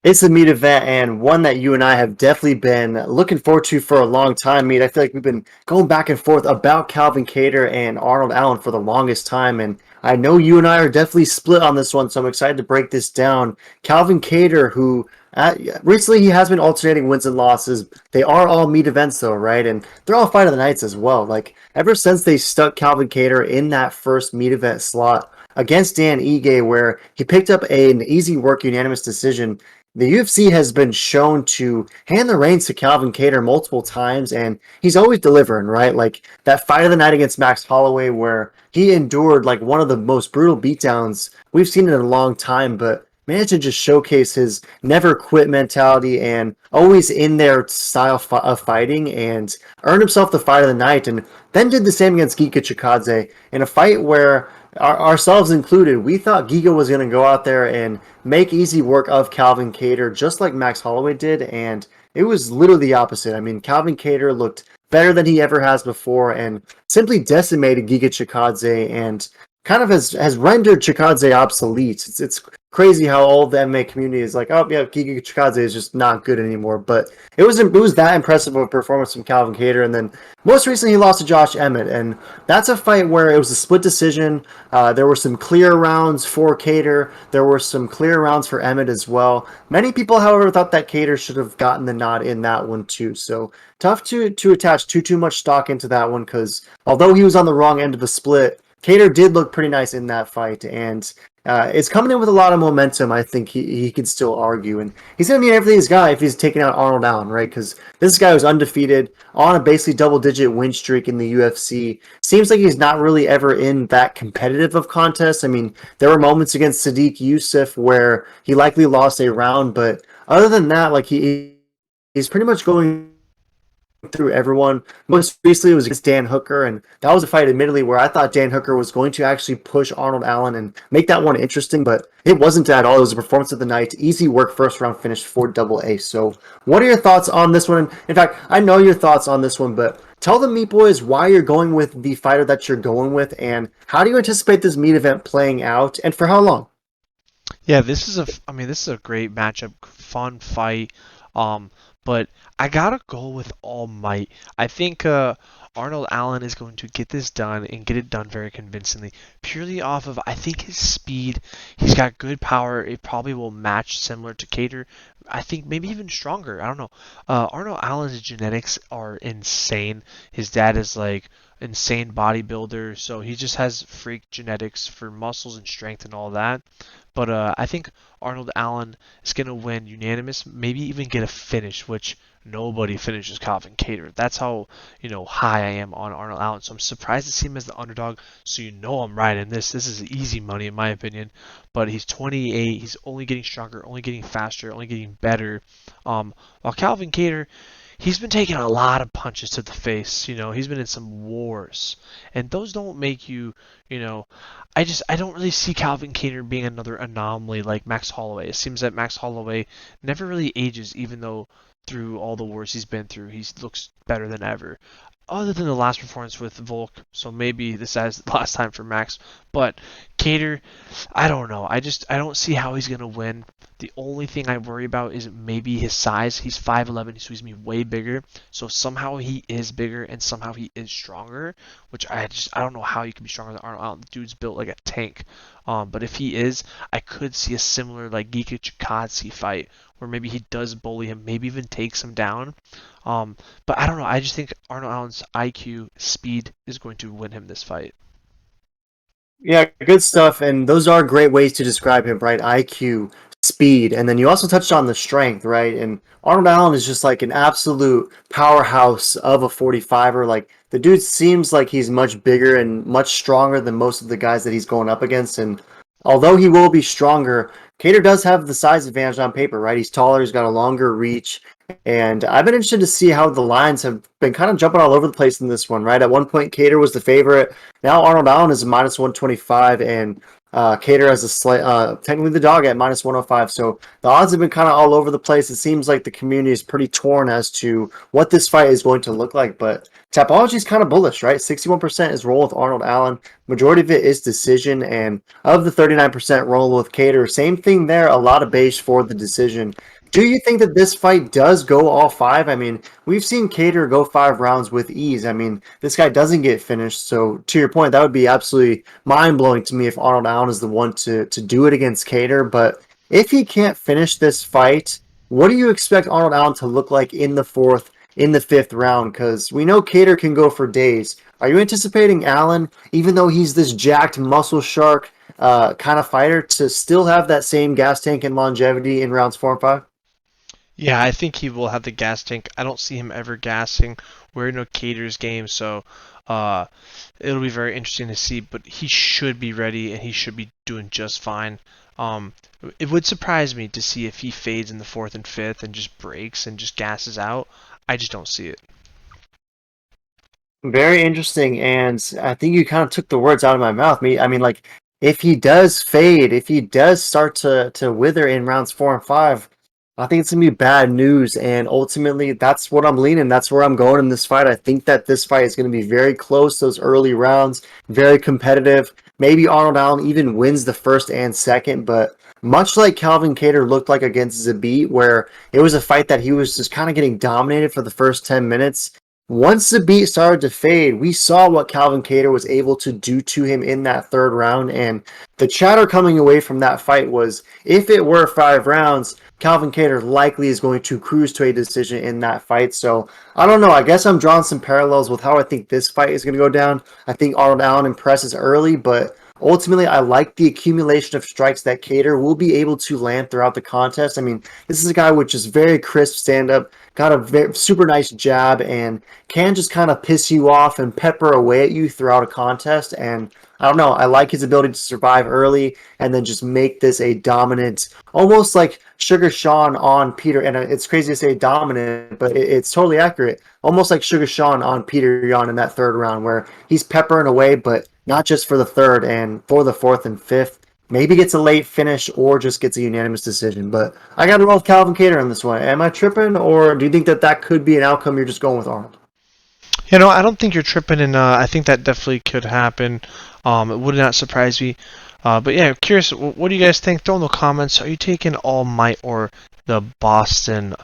It's a meat event and one that you and I have definitely been looking forward to for a long time, Meat. I feel like we've been going back and forth about Calvin Kattar and Arnold Allen for the longest time, and I know you and I are definitely split on this one, so I'm excited to break this down. Calvin Kattar, who recently he has been alternating wins and losses. They are all meat events though, right? And they're all fight of the nights as well. Like ever since they stuck Calvin Kattar in that first meat event slot against Dan Ige, where he picked up an easy work unanimous decision, the UFC has been shown to hand the reins to Calvin Kattar multiple times, and he's always delivering, right? Like that fight of the night against Max Holloway, where he endured like one of the most brutal beatdowns we've seen in a long time, but managed to just showcase his never quit mentality and always in their style of fighting and earned himself the fight of the night. And then did the same against Giga Chikadze in a fight where ourselves included, we thought Giga was going to go out there and make easy work of Calvin Kattar, just like Max Holloway did, and it was literally the opposite. I mean, Calvin Kattar looked better than he ever has before, and simply decimated Giga Chikadze, and kind of has rendered Chikadze obsolete. It's crazy how all of the MMA community is like, oh yeah, Giga Chikadze is just not good anymore. But it was that impressive of a performance from Calvin Kattar, and then most recently he lost to Josh Emmett, and that's a fight where it was a split decision. There were some clear rounds for Kattar. There were some clear rounds for Emmett as well. Many people, however, thought that Kattar should have gotten the nod in that one too. So tough to attach too much stock into that one, because although he was on the wrong end of the split, Kattar did look pretty nice in that fight, and it's coming in with a lot of momentum. I think he could still argue, and he's going to need everything he's got if he's taking out Arnold Allen, right? Because this guy was undefeated on a basically double-digit win streak in the UFC. Seems like he's not really ever in that competitive of contests. I mean, there were moments against Sadiq Youssef where he likely lost a round, but other than that, like he's pretty much going through everyone. Most recently, it was against Dan Hooker, and that was a fight, admittedly, where I thought Dan Hooker was going to actually push Arnold Allen and make that one interesting, but it wasn't at all. It was a performance of the night. Easy work, first round finish for Double A. So, what are your thoughts on this one? In fact, I know your thoughts on this one, but tell the Meat Boys why you're going with the fighter that you're going with, and how do you anticipate this meat event playing out, and for how long? Yeah, this is a great matchup, fun fight. Um, but I gotta go with All Might. I think Arnold Allen is going to get this done and get it done very convincingly, purely off of I think his speed. He's got good power. It probably will match similar to Cater. I think maybe even stronger. I don't know. Arnold Allen's genetics are insane. His dad is like insane bodybuilder, so he just has freak genetics for muscles and strength and all that. But I think Arnold Allen is going to win unanimous, maybe even get a finish, which nobody finishes Calvin Kattar. That's how, high I am on Arnold Allen. So I'm surprised to see him as the underdog. So I'm right in this. This is easy money in my opinion. But he's 28. He's only getting stronger, only getting faster, only getting better. While Calvin Kattar, he's been taking a lot of punches to the face. He's been in some wars, and those don't make you. You know, I don't really see Calvin Kattar being another anomaly like Max Holloway. It seems that Max Holloway never really ages, even though through all the wars he's been through, he looks better than ever. Other than the last performance with Volk, so maybe this is the last time for Max. But Kattar, I don't know. I don't see how he's gonna win. The only thing I worry about is maybe his size. He's 5'11", so he's gonna be way bigger. So somehow he is bigger and somehow he is stronger, which I don't know how you can be stronger than Arnold Allen. The dude's built like a tank. But if he is, I could see a similar like Giga Chikadze fight where maybe he does bully him, maybe even takes him down. But I don't know. I just think Arnold Allen's IQ, speed is going to win him this fight. Yeah, good stuff. And those are great ways to describe him, right? IQ, speed, and then you also touched on the strength, right? And Arnold Allen is just like an absolute powerhouse of a 45er. Like the dude seems like he's much bigger and much stronger than most of the guys that he's going up against. And although he will be stronger, Cater does have the size advantage on paper, right? He's taller, he's got a longer reach, and I've been interested to see how the lines have been kind of jumping all over the place in this one, right? At one point, Cater was the favorite. Now Arnold Allen is minus 125, and Cater has a slight, technically the dog at minus 105. So the odds have been kind of all over the place. It seems like the community is pretty torn as to what this fight is going to look like. But Tapology is kind of bullish, right? 61% is roll with Arnold Allen. Majority of it is decision. And of the 39% roll with Cater, same thing there. A lot of base for the decision. Do you think that this fight does go all five? I mean, we've seen Kattar go 5 rounds with ease. I mean, this guy doesn't get finished. So to your point, that would be absolutely mind blowing to me if Arnold Allen is the one to do it against Kattar. But if he can't finish this fight, what do you expect Arnold Allen to look like in the fourth, in the fifth round? Because we know Kattar can go for days. Are you anticipating Allen, even though he's this jacked muscle shark kind of fighter, to still have that same gas tank and longevity in rounds 4 and 5? Yeah, I think he will have the gas tank. I don't see him ever gassing. We're in a Cater's game, so uh, it'll be very interesting to see. But he should be ready, and he should be doing just fine. Um, it would surprise me to see if he fades in the fourth and fifth and just breaks and just gasses out. I just don't see it. Very interesting, and I think you kind of took the words out of my mouth. Me, I mean, like, if he does fade, if he does start to wither in rounds 4 and 5, I think it's gonna be bad news. And ultimately, that's what I'm leaning. That's where I'm going in this fight. I think that this fight is gonna be very close. Those early rounds, very competitive. Maybe Arnold Allen even wins the first and second, but much like Calvin Kattar looked like against Zabit, where it was a fight that he was just kind of getting dominated for the first 10 minutes. Once the beat started to fade, we saw what Calvin Kattar was able to do to him in that third round. And the chatter coming away from that fight was if it were 5 rounds, Calvin Kattar likely is going to cruise to a decision in that fight. So I don't know. I guess I'm drawing some parallels with how I think this fight is going to go down. I think Arnold Allen impresses early, but ultimately I like the accumulation of strikes that Kattar will be able to land throughout the contest. I mean, this is a guy with just very crisp stand up, got a super nice jab, and can just kind of piss you off and pepper away at you throughout a contest. And I don't know, I like his ability to survive early and then just make this a dominant, almost like Sugar Sean on Peter. And it's crazy to say dominant, but it's totally accurate. Almost like Sugar Sean on Peter Yan in that third round, where he's peppering away, but not just for the third and for the fourth and fifth. Maybe gets a late finish or just gets a unanimous decision. But I got to roll with Calvin Kattar on this one. Am I tripping, or do you think that that could be an outcome? You're just going with Arnold? You know, I don't think you're tripping, and I think that definitely could happen. It would not surprise me. But yeah, curious, what do you guys think? Throw in the comments. Are you taking All Might or the Boston?